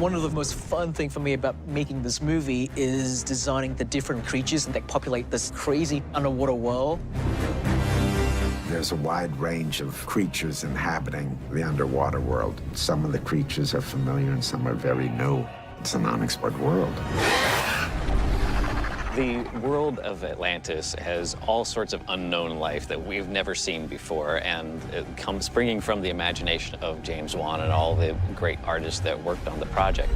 One of the most fun things for me about making this movie is designing the different creatures that populate this crazy underwater world. There's a wide range of creatures inhabiting the underwater world. Some of the creatures are familiar and some are very new. It's an unexplored world. The world of Atlantis has all sorts of unknown life that we've never seen before, and it comes springing from the imagination of James Wan and all the great artists that worked on the project.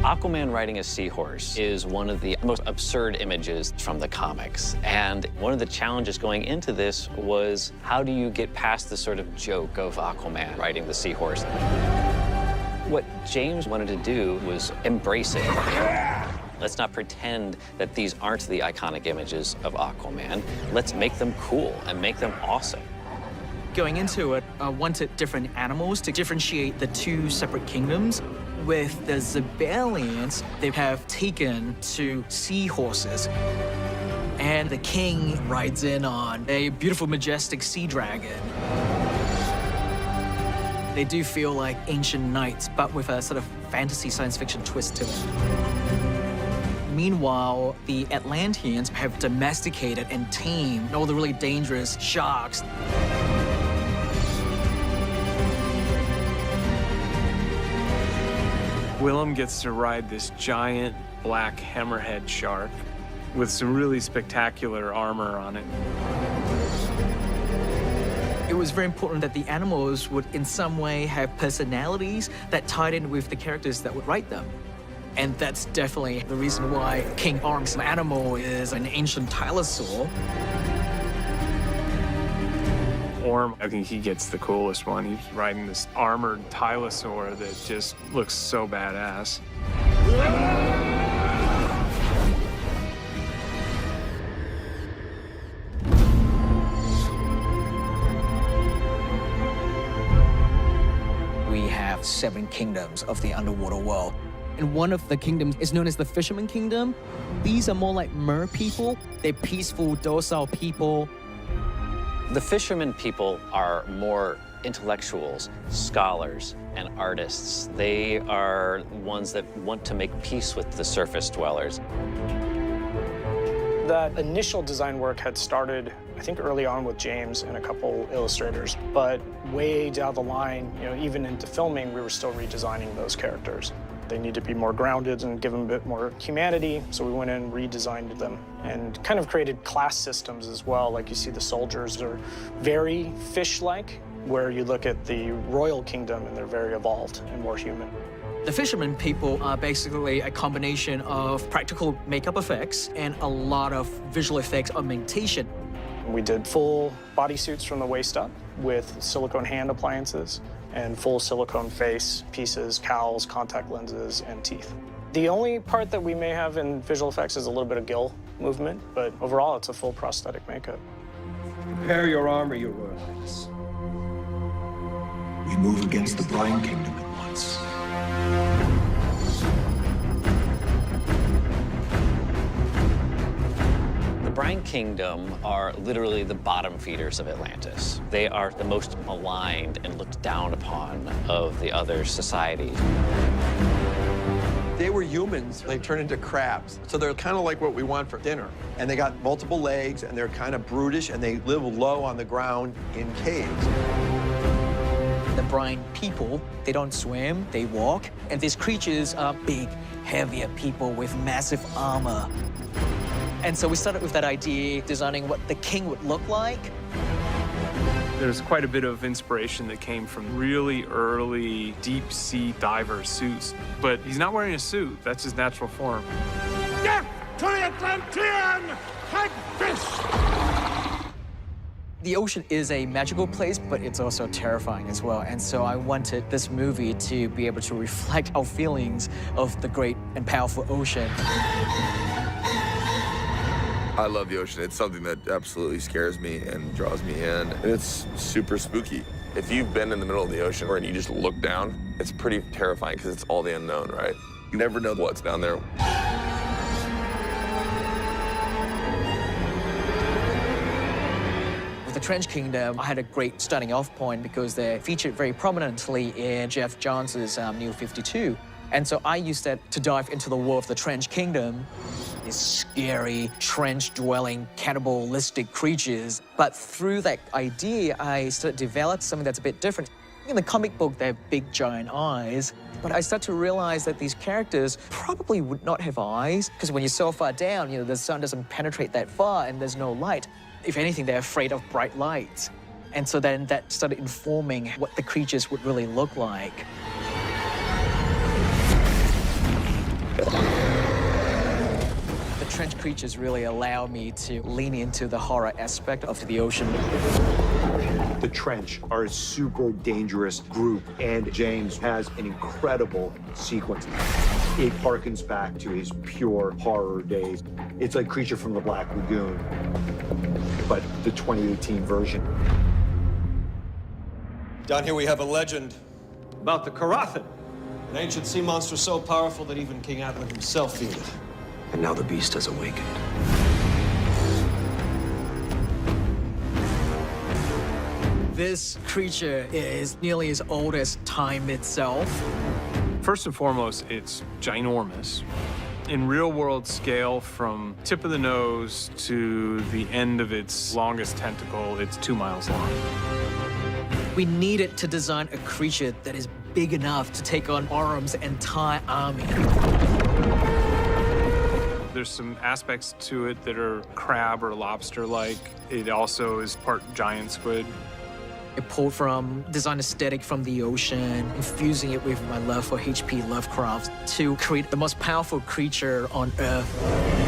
Aquaman riding a seahorse is one of the most absurd images from the comics. And one of the challenges going into this was, how do you get past the sort of joke of Aquaman riding the seahorse? What James wanted to do was embrace it. Let's not pretend that these aren't the iconic images of Aquaman. Let's make them cool and make them awesome. Going into it, I wanted different animals to differentiate the two separate kingdoms. With the Zibalians, they have taken to seahorses. And the king rides in on a beautiful, majestic sea dragon. They do feel like ancient knights, but with a sort of fantasy science fiction twist to it. Meanwhile, the Atlanteans have domesticated and tamed all the really dangerous sharks. Willem gets to ride this giant black hammerhead shark with some really spectacular armor on it. It was very important that the animals would in some way have personalities that tied in with the characters that would write them. And that's definitely the reason why King Orm's animal is an ancient tylosaur. Orm, I think he gets the coolest one. He's riding this armored tylosaur that just looks so badass. We have 7 kingdoms of the underwater world. And one of the kingdoms is known as the Fisherman Kingdom. These are more like mer people. They're peaceful, docile people. The fishermen people are more intellectuals, scholars, and artists. They are ones that want to make peace with the surface dwellers. That initial design work had started, I think, early on with James and a couple illustrators, but way down the line, even into filming, we were still redesigning those characters. They need to be more grounded and give them a bit more humanity, so we went in and redesigned them and kind of created class systems as well. Like you see the soldiers are very fish-like, where you look at the royal kingdom and they're very evolved and more human. The fishermen people are basically a combination of practical makeup effects and a lot of visual effects augmentation. We did full bodysuits from the waist up with silicone hand appliances and full silicone face pieces, cowls, contact lenses, and teeth. The only part that we may have in visual effects is a little bit of gill movement, but overall it's a full prosthetic makeup. Prepare your armor, your Royal Highness. We move against the Brine Kingdom at once. The Brine Kingdom are literally the bottom feeders of Atlantis. They are the most maligned and looked down upon of the other societies. They were humans. They turned into crabs. So they're kind of like what we want for dinner. And they got multiple legs, and they're kind of brutish, and they live low on the ground in caves. The brine people, they don't swim, they walk. And these creatures are big, heavier people with massive armor. And so we started with that idea, designing what the king would look like. There's quite a bit of inspiration that came from really early deep-sea diver suits. But he's not wearing a suit. That's his natural form. Death to the Atlantean! Head fish! The ocean is a magical place, but it's also terrifying as well. And so I wanted this movie to be able to reflect our feelings of the great and powerful ocean. I love the ocean. It's something that absolutely scares me and draws me in. And it's super spooky. If you've been in the middle of the ocean and you just look down, it's pretty terrifying because it's all the unknown, right? You never know what's down there. the Trench Kingdom, I had a great starting off point because they're featured very prominently in Jeff Johns' New 52. And so I used that to dive into the world of the Trench Kingdom. These scary, trench-dwelling, cannibalistic creatures. But through that idea, I started to develop something that's a bit different. In the comic book, they have big, giant eyes. But I started to realize that these characters probably would not have eyes, because when you're so far down, the sun doesn't penetrate that far and there's no light. If anything, they're afraid of bright lights. And so then that started informing what the creatures would really look like. The trench creatures really allow me to lean into the horror aspect of the ocean. The Trench are a super dangerous group, and James has an incredible sequence. It harkens back to his pure horror days. It's like Creature from the Black Lagoon, but the 2018 version. Down here we have a legend about the Karathen, an ancient sea monster so powerful that even King Atlantis himself feared it. And now the beast has awakened. This creature is nearly as old as time itself. First and foremost, it's ginormous. In real-world scale, from tip of the nose to the end of its longest tentacle, it's 2 miles long. We needed to design a creature that is big enough to take on Orum's entire army. There's some aspects to it that are crab or lobster-like. It also is part giant squid. I pulled from design aesthetic from the ocean, infusing it with my love for H.P. Lovecraft to create the most powerful creature on Earth.